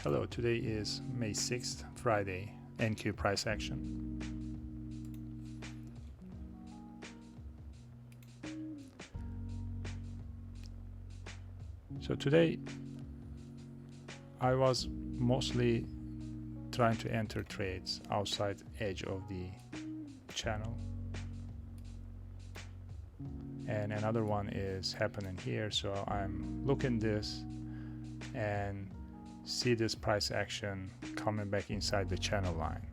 Hello, today is May 6th, Friday, NQ price action. So today I was mostly trying to enter trades outside edge of the channel, and another one is happening here. So I'm looking this and see this price action coming back inside the channel line.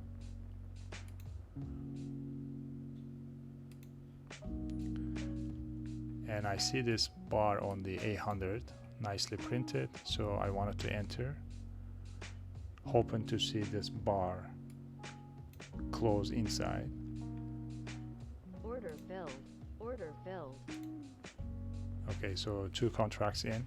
And I see this bar on the 800 nicely printed, so I wanted to enter, hoping to see this bar close inside. Order filled. Order filled. Okay, so 2 contracts in.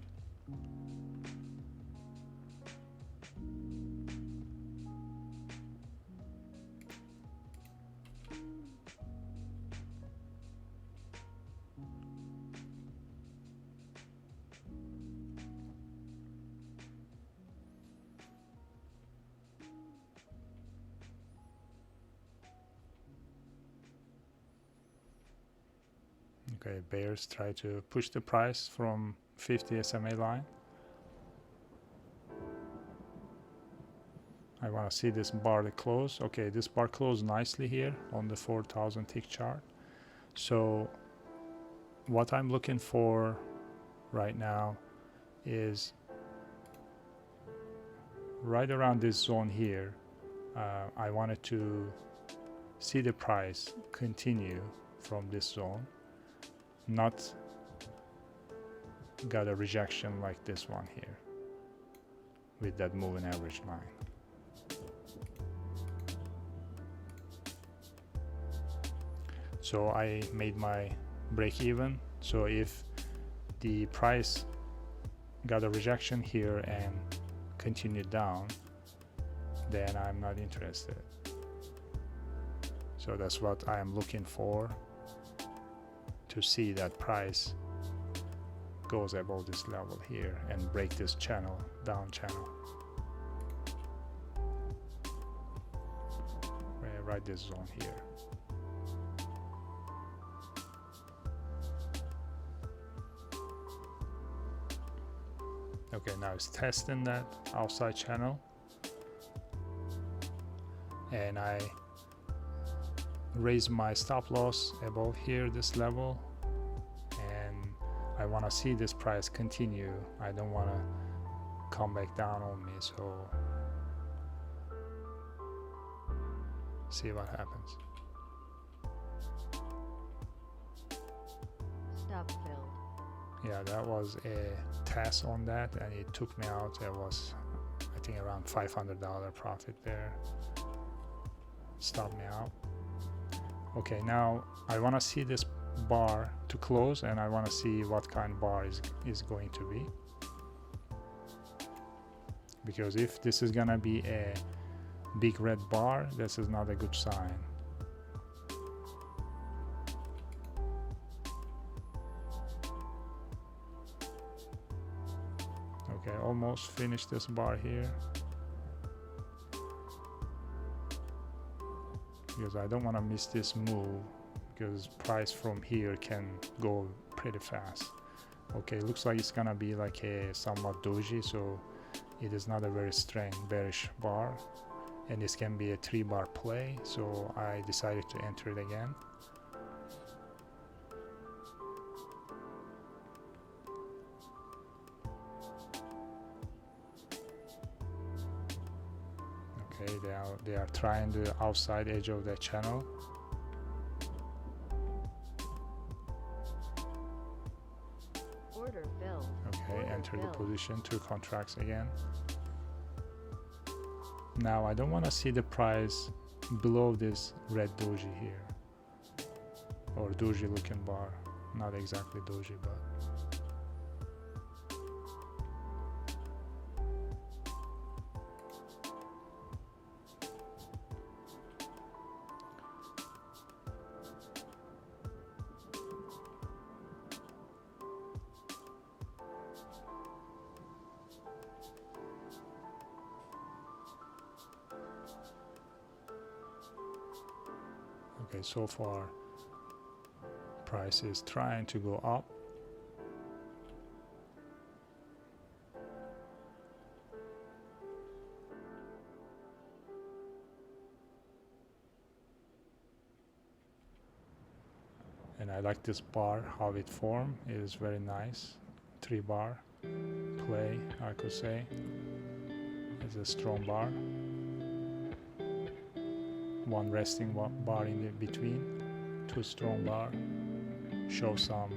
Okay, bears try to push the price from 50 SMA line. I want to see this bar to close. Okay, this bar closed nicely here on the 4,000 tick chart. So what I'm looking for right now is right around this zone here. I wanted to see the price continue from this zone, not got a rejection like this one here with that moving average line. So I made my break even. So if the price got a rejection here and continued down, then I'm not interested. So that's what I am looking for, to see that price goes above this level here and break this channel, down channel. Right this zone here. Okay, now it's testing that outside channel, and I raise my stop loss above here, this level, and I want to see this price continue. I don't want to come back down on me, so see what happens. Stop filled. Yeah, that was a test on that, and it took me out. It was, I think, around $500 profit there. Stopped me out. Okay, now I want to see this bar to close, and I want to see what kind of bar is going to be. Because if this is gonna be a big red bar, this is not a good sign. Okay, almost finished this bar here, because I don't want to miss this move, because price from here can go pretty fast. Okay, looks like it's gonna be like a somewhat doji, so it is not a very strong bearish bar, and this can be a 3-bar play, so I decided to enter it again. Okay, they are trying the outside edge of the channel. Order filled. Okay, Order enter the filled. position, 2 contracts again. Now I don't want to see the price below this red doji here, or doji looking bar, not exactly doji, but Okay, so far price is trying to go up. And I like this bar, how it formed. It is very nice. 3-bar play, I could say. It's a strong bar. One resting bar in the between. 2 strong bar. Show some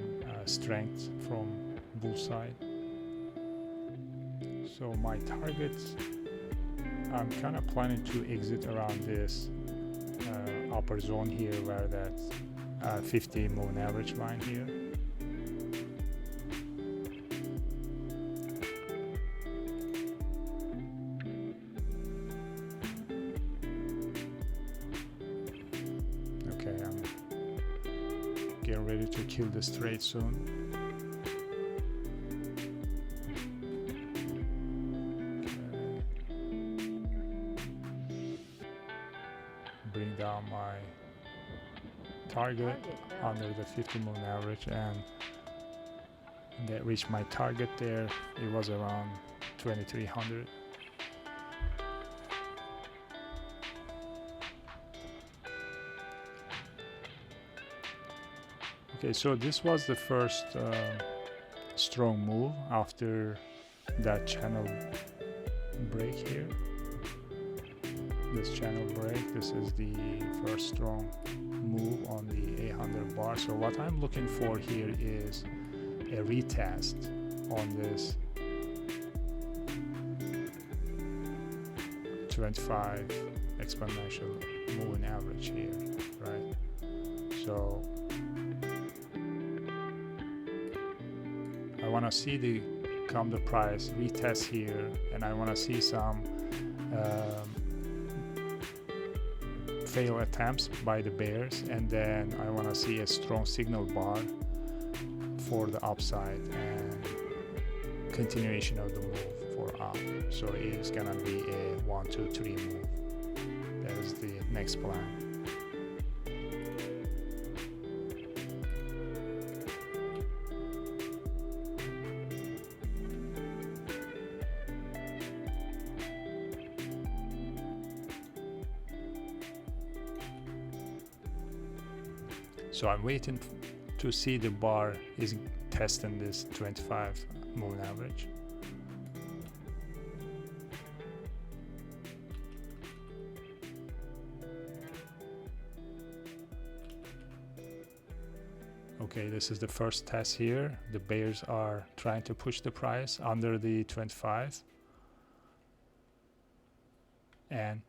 strength from bull side. So my targets, I'm kind of planning to exit around this upper zone here, where that 50 moving average line here. Okay, I'm getting ready to kill this trade soon. Bring down my target under the 50 moving average, and that reached my target there. It was around 2300. Okay, so this was the first strong move after that channel break here. This channel break, this is the first strong move on the 800 bar. So what I'm looking for here is a retest on this 25 exponential moving average here, right? So I want to see the price retest here, and I want to see some fail attempts by the bears, and then I want to see a strong signal bar for the upside and continuation of the move for up. So it's gonna be a 1, 2, 3 move. That is the next plan. So I'm waiting to see the bar is testing this 25 moving average. Okay, this is the first test here. The bears are trying to push the price under the 25. And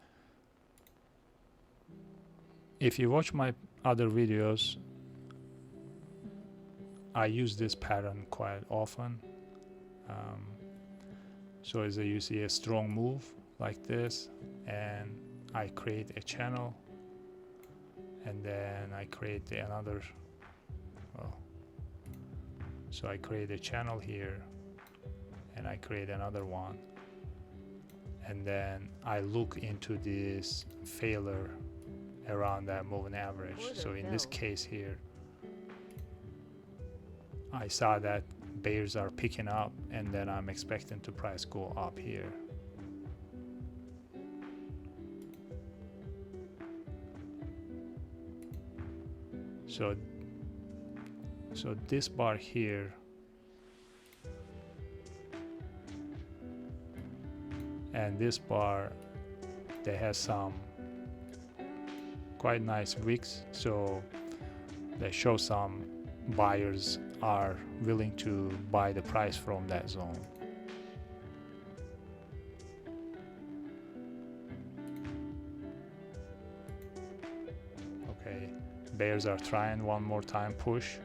if you watch my other videos, I use this pattern quite often. So as you see a strong move like this, and I create a channel, and then I create another, so I create a channel here, and I create another one, and then I look into this failure around that moving average. So in this case here, I saw that bears are picking up, and then I'm expecting the price go up here. So this bar here and this bar, they have some quite nice wicks, so they show some buyers are willing to buy the price from that zone. Okay, bears are trying one more time push.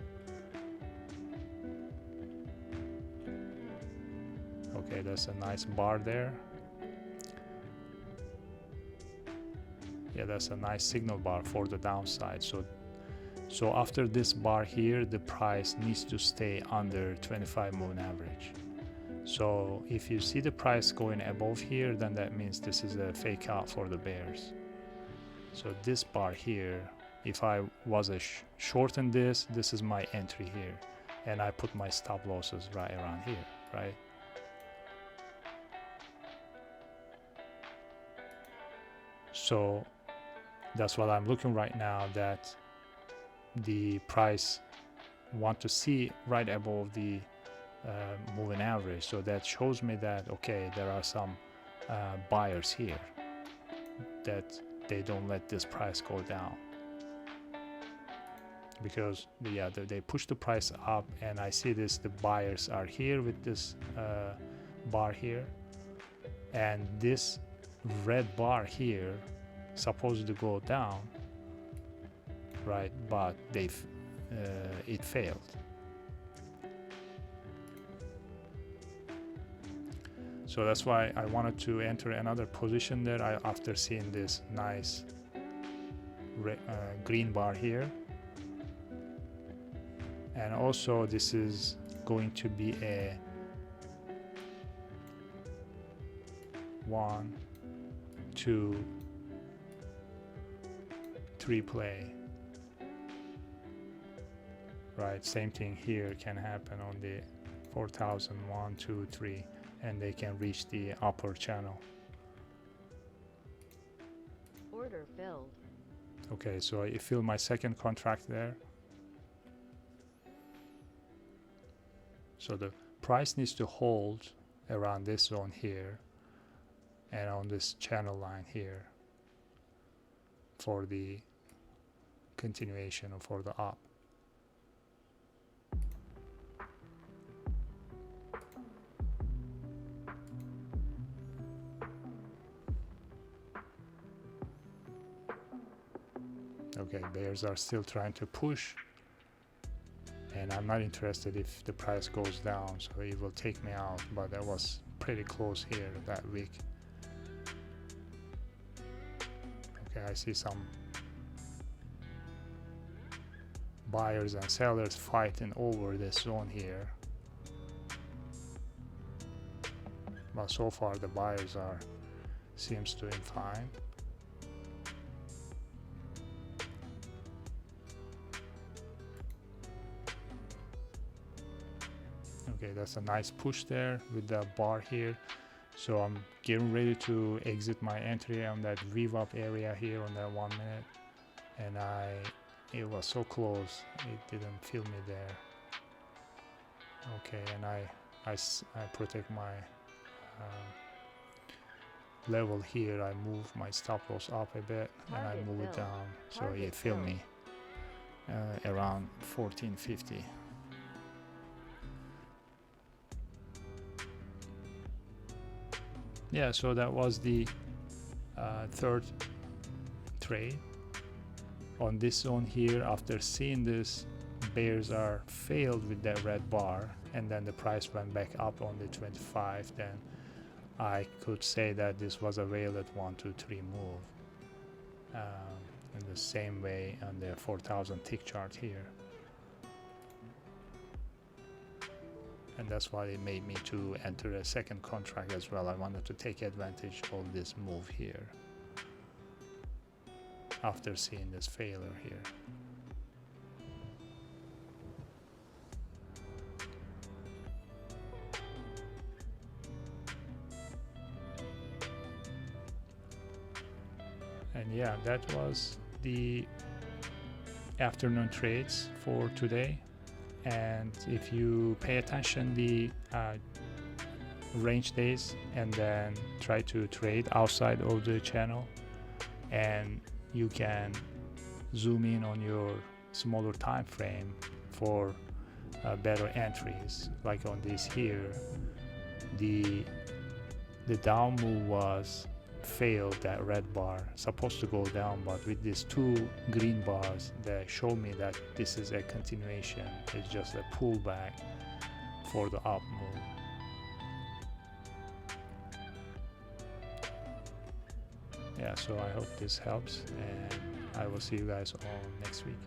Okay, that's a nice bar there. Yeah, that's a nice signal bar for the downside. So after this bar here, the price needs to stay under 25 moving average. So if you see the price going above here, then that means this is a fake out for the bears. So this bar here if I was a short in this, this is my entry here, and I put my stop losses right around here, right? So that's what I'm looking right now, that the price want to see right above the moving average. So that shows me that, okay, there are some buyers here, that they don't let this price go down, because they push the price up, and I see this, the buyers are here with this bar here, and this red bar here supposed to go down, right? But it failed. So that's why I wanted to enter another position there after seeing this nice green bar here. And also this is going to be a 1, 2, 3 play, right? Same thing here can happen on the 4,000, 1, 2, 3, and they can reach the upper channel. Order filled. Okay, so I fill my second contract there. So the price needs to hold around this zone here and on this channel line here for the continuation or for the up. Okay, bears are still trying to push, and I'm not interested if the price goes down, so it will take me out, but that was pretty close here that week. Okay, I see some buyers and sellers fighting over this zone here, but so far the buyers seems doing fine. Okay, that's a nice push there with the bar here. So I'm getting ready to exit my entry on that VWAP area here on that 1 minute, and it was so close, it didn't feel me there. Okay, and I protect my level here. I move my stop loss up a bit, and I move it down, so it filled me around 1450. Yeah, so that was the third trade on this zone here. After seeing this, bears are failed with that red bar, and then the price went back up on the 25. Then I could say that this was a valid 1, 2, 3 move in the same way on the 4,000 tick chart here. And that's why it made me to enter a second contract as well. I wanted to take advantage of this move here after seeing this failure here. And yeah, that was the afternoon trades for today. And if you pay attention the range days and then try to trade outside of the channel, and you can zoom in on your smaller time frame for better entries. Like on this here, the down move was failed, that red bar supposed to go down, but with these two green bars that show me that this is a continuation. It's just a pullback for the up move. Yeah, so I hope this helps, and I will see you guys all next week.